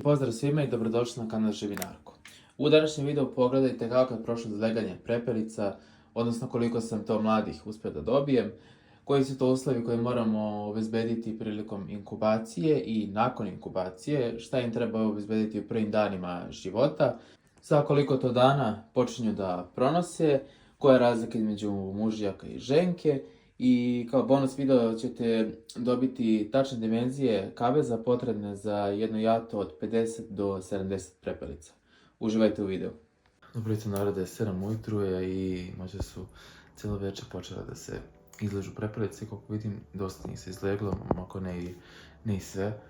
Pozdrav svima i dobrodošli na kanal Živinarko. U današnjem videu pogledajte kako je prošlo izleganje prepelica, odnosno koliko sam to mladih uspio da dobijem, koji su to uslovi koje moramo obezbediti prilikom inkubacije i nakon inkubacije, šta im treba obezbediti u prvim danima života, za koliko to dana počinju da pronose, koja je razlika između mužjaka i ženke, i kao bonus video ćete dobiti tačne dimenzije kaveza potrebne za jedno jato od 50 do 70 prepelica. Uživajte u videu. Dobro jutro narode, 7 ujutru je i možda su cijelo večer počela da se izležu prepelice. Koliko vidim, dosta njih se izleglo, ako ne i sve.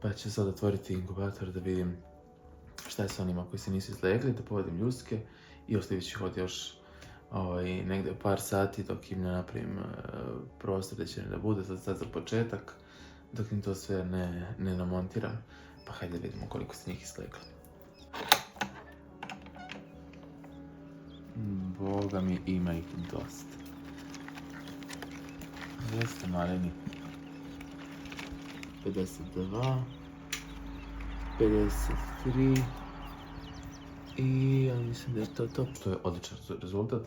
Pa ću sad otvoriti inkubator da vidim šta je sa onima koji se nisu izlegli, da povedem ljuske i ostavit ću ih još negdje par sati dok im ne napravim prostor gdje će da bude sad za početak, dok im to sve ne namontiram. Pa hajde da vidimo koliko se njih izleglo. Boga mi, ima ih dosta. Jeste maleni. 52, 53 i ja mislim da je to je odličan rezultat.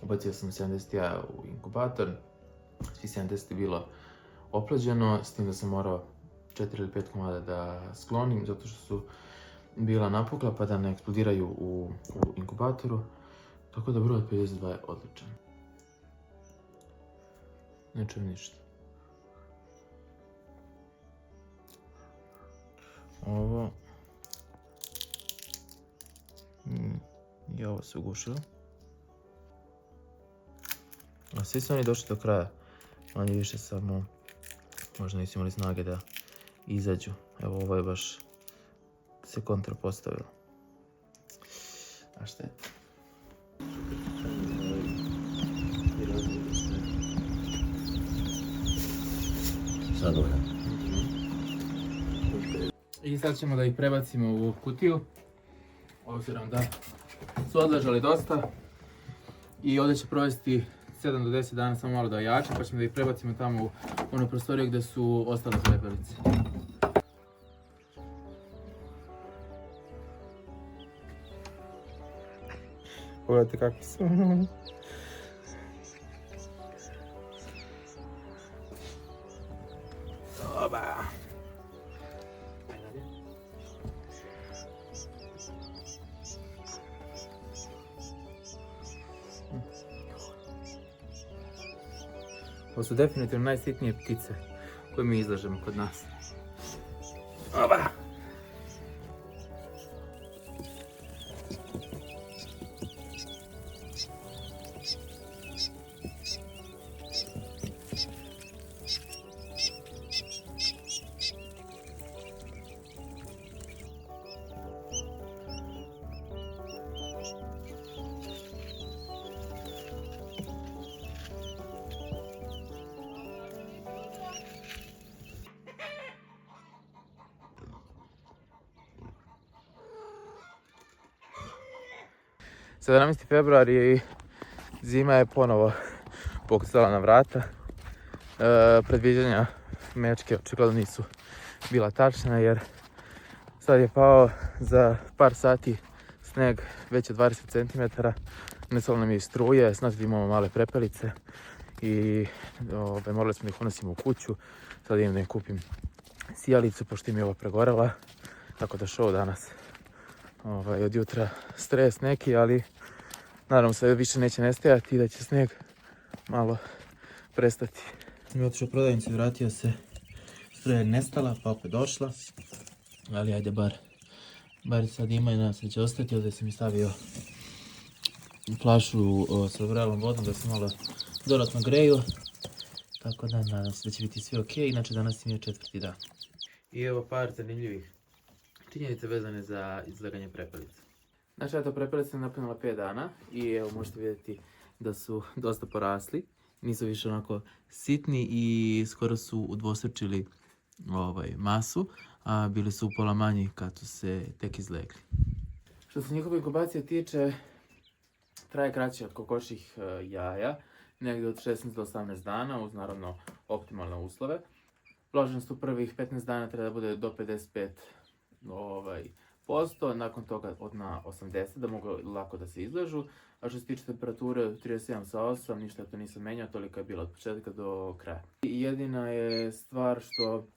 Ubacio sam 70 jaja u inkubator, svi 70 je bilo oplođeno, s tim da sam morao 4 ili 5 komada da sklonim, zato što su bila napukla pa da ne eksplodiraju u inkubatoru. Tako da broj od 52 je odličan. Ne čujem ništa. Ovo i ovo se ugušilo. A svi su oni došli do kraja. Manje više samo možda nisu imali snage da izađu. Evo ovo je baš se kontra postavilo. A šta je? Zadovoljan. I sad ćemo da ih prebacimo u kutiju, obzirom da su odležali dosta. I ovdje će provesti 7 do 10 dana samo malo da ojača, pa ćemo da ih prebacimo tamo u onu prostoriju gdje su ostale prepelice. Pogledajte kakvi su. Oba! Ovo su definitivno najsitnije ptice koje mi izlažemo kod nas. Oba! Sedamnaesti februar i zima je ponovo pokucala na vrata. Predviđanja mečke očigledno nisu bila tačna, jer sad je pao za par sati sneg već od 20 cm. Nesalo nam je i struje, znači da imamo male prepelice i morali smo da ih unosimo u kuću. Sad idem da im kupim sijalicu, pošto im je ova pregorela, tako da show danas. Od jutra stres neki, ali naravno sve više neće nestajati i da će sneg malo prestati. Mi otišao prodavnicu i vratio se, struja je nestala pa opet došla, ali ajde bar sad ima i nadam se da će ostati. Ovdje sam mi stavio flašu sa vrelom vodom da se malo dodatno greju, tako da nadam se da će biti sve ok, inače danas im je 4. dan. I evo par zanimljivih činjenice vezane za izlaganje prepelica. Naša jata prepelica je napunila 5 dana i evo možete vidjeti da su dosta porasli. Nisu više onako sitni i skoro su udvostručili masu, a bili su upola manji kad su se tek izlegli. Što se njihove inkubacije tiče, traje kraće od kokoših jaja, negdje od 16 do 18 dana, uz naravno optimalne uslove. Vloženost u prvih 15 dana treba da bude do 55 posto, nakon toga na 80 da mogu lako da se izležu. A što se tiče temperature 37,8, ništa to nisam menjao, toliko je bilo od početka do kraja. I jedina je stvar što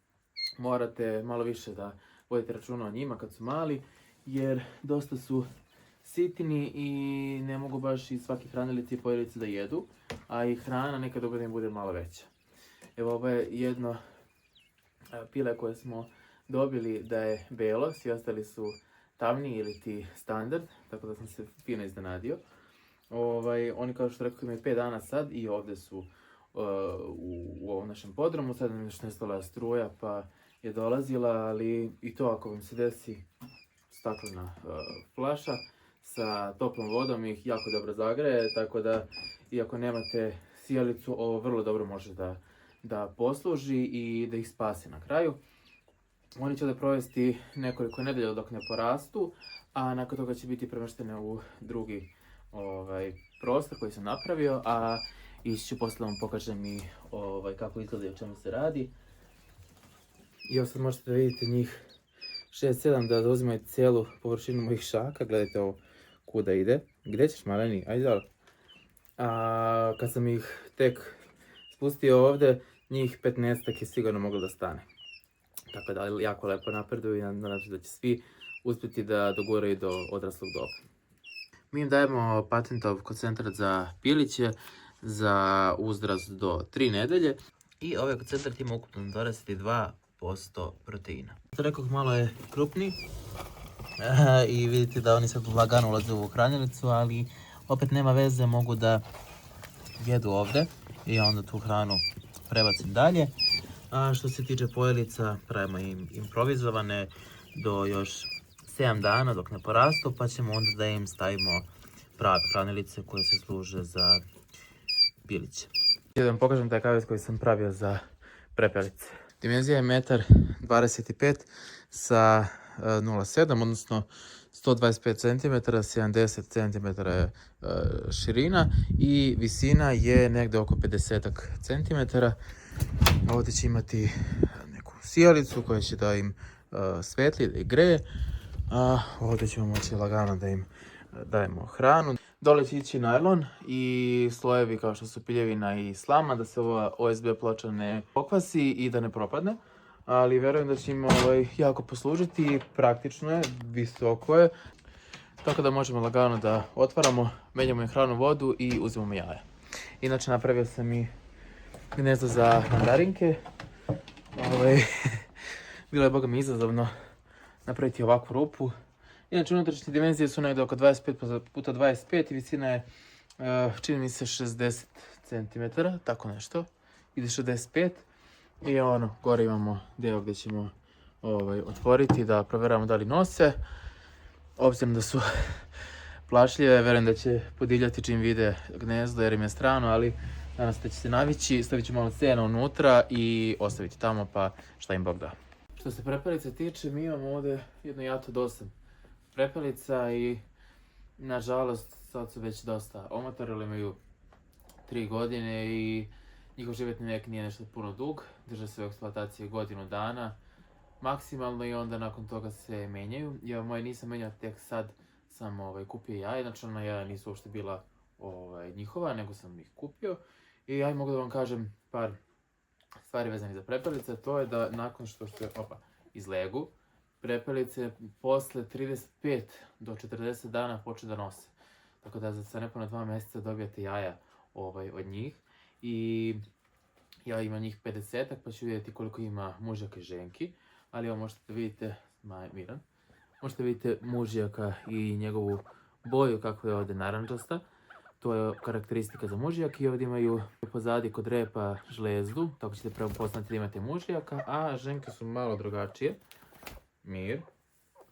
morate malo više da vodite računa o njima kad su mali, jer dosta su sitni i ne mogu baš i svaki hranilici i pojelice da jedu, a i hrana nekad da im bude malo veća. Evo, ovo je jedno pile koje smo dobili da je belo, svi ostali su tamni ili ti standard, tako da sam se fino iznenadio. Oni kao što rekao imaju 5 dana sad i ovdje su u ovom našem podrumu, sad nam je još nestala struja pa je dolazila, ali i to ako vam se desi staklena flaša sa toplom vodom ih jako dobro zagreje, tako da iako nemate sijalicu, ovo vrlo dobro može da posluži i da ih spasi na kraju. Oni će da provesti nekoliko nedelja dok ne porastu, a nakon toga će biti premeštene u drugi prostor koji sam napravio, a ići ću posle vam pokažem i kako izgleda i o čemu se radi. I ovo sad možete da vidite njih 6-7 da zauzimaju cijelu površinu mojih šaka. Gledajte ovo kuda ide. Gdje ćeš, maleni? Ajde dole. Kad sam ih tek spustio ovdje, njih 15 je sigurno moglo da stane. Tako da jako lepo napreduju i nadam se da će svi uspjeti da doguraju do odraslog doba. Mi im dajemo patentov koncentrat za piliće za uzrast do 3 nedelje. I ovaj koncentrat ima ukupno 22% proteina. Rekoh, malo je krupniji i vidite da oni sad lagano ulaze u hranilicu, ali opet nema veze, mogu da jedu ovdje i onda tu hranu prebacim dalje. A što se tiče pojelica, pravimo im improvizovane do još 7 dana dok ne porastu, pa ćemo onda da im stavimo prave hranilice koje se služe za piliće. Da vam pokažem taj kavez koji sam pravio za prepelice. Dimenzija je 1,25 m sa 0,7, odnosno 125 cm, 70 cm je širina i visina je negdje oko 50 cm. Ovdje će imati neku sijalicu koja će da im svetli, da ih greje, a ovdje ćemo moći lagano da im dajemo hranu. Dole će ići najlon i slojevi kao što su piljevina i slama, da se ova OSB ploča ne pokvasi i da ne propadne. Ali vjerujem da će im jako poslužiti, praktično je, visoko je. Tako da možemo lagano da otvaramo, menjamo im hranu, vodu i uzimamo jaja. Inače napravio sam i gnezdo za mandarinke. Bilo je boga mi izazovno napraviti ovakvu rupu. Inače unutrašnje dimenzije su negdje oko 25 puta 25 i visina je čini mi se 60 cm, tako nešto. Ide 65 i gore imamo deo gdje ćemo otvoriti da provjeramo da li nose. Obzirom da su plašljive, vjerujem da će podiljati čim vide gnezdo jer im je strano, ali danas da će se navići, stavit ću malo sena unutra i ostaviti tamo pa šta im Bog da. Što se prepelice tiče, mi imamo ovdje jedno jato do 8 prepelica i nažalost sad su već dosta omotarili, imaju 3 godine i njihov životni vijek nije nešto puno dug, drže se u eksploataciji godinu dana maksimalno i onda nakon toga se menjaju. Ja moje nisam menjao, tek sad sam kupio jaja, znači ona jaja nisu uopšte bila njihova, nego sam ih kupio. I ja mogu da vam kažem par stvari vezane za prepelice, to je da nakon što se izlegu, prepelice posle 35 do 40 dana počne da nose. Tako da za nepuna 2 mjeseca dobijate jaja od njih. I ja imam njih 50-ak pa ću vidjeti koliko ima mužjaka i ženki. Ali evo možete vidite, Miran, možete vidite mužjaka i njegovu boju kako je ovdje narančasta. To je karakteristika za mužjak i ovdje imaju pozadi kod repa žlezdu, tako ćete prepoznati da imate mužjaka, a ženke su malo drugačije. Mir,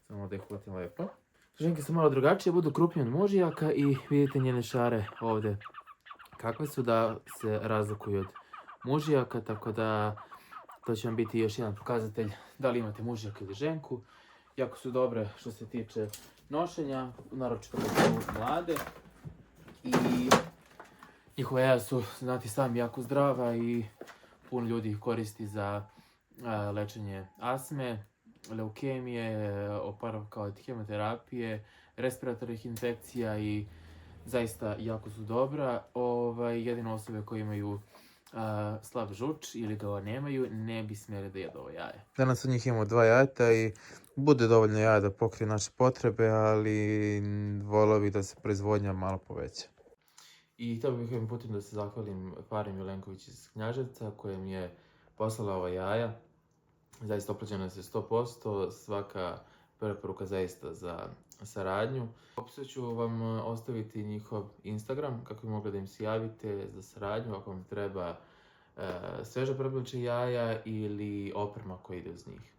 samo da ih hvatim lepo. Ženke su malo drugačije, budu krupnije od mužjaka i vidite njene šare ovdje kakve su, da se razlikuju od mužjaka, tako da to će vam biti još jedan pokazatelj da li imate mužjaka ili ženku. Jako su dobre što se tiče nošenja, naročito kad su mlade. I njihova jaja su, znate sami, jako zdrava i puno ljudi ih koristi za lečenje astme, leukemije, oporavka od hemoterapije, respiratornih infekcija i zaista jako su dobra. Jedino osobe koje imaju slab žuč ili ga nemaju, ne bi smjeli da jedu ovo jaje. Danas od njih imamo 2 jajeta i bude dovoljno jaja da pokrije naše potrebe, ali volio bih da se proizvodnja malo poveća. I htio bih ovim putem da se zahvalim Fari Milenković iz Knjaževca koja mi je poslala ova jaja. Zaista oplaćeno se 100%, svaka preporuka zaista za saradnju. Opet ću vam ostaviti njihov Instagram kako bi mogli da im se javite za saradnju ako vam treba sveža prepliče jaja ili oprema koja ide uz njih.